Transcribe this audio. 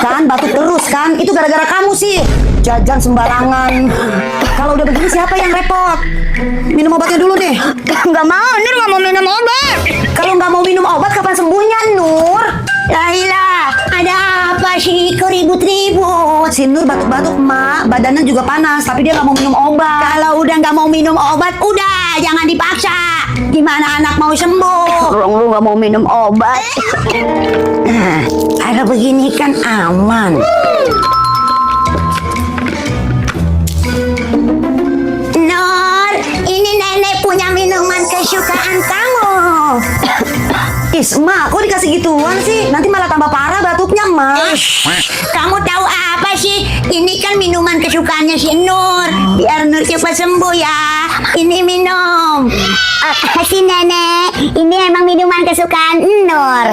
kan, batuk terus kan. Itu gara-gara kamu sih. Jajan sembarangan. Kalau udah begini siapa yang repot? Minum obatnya dulu deh. Nggak mau, Nur nggak mau minum obat. Kalau nggak mau minum obat, kapan sembuhnya, Nur? Laila, ada apa sih kok ribut-ribut? Si Nur batuk-batuk, Mak. Badannya juga panas, tapi dia nggak mau minum obat. Kalau udah nggak mau minum obat, udah jangan dipaksa. Gimana anak mau sembuh? Orang lu nggak mau minum obat. Nah, ada begini kan aman. Nur, ini nenek punya minuman kesukaan kamu. Mak, kok dikasih gituan sih? Nanti malah tambah parah batuknya, Mak. Kamu tahu apa sih? Ini kan minuman kesukaannya si Nur. Biar Nur cepat sembuh ya. Ini minum. Si nenek, ini emang minuman kesukaan Nur.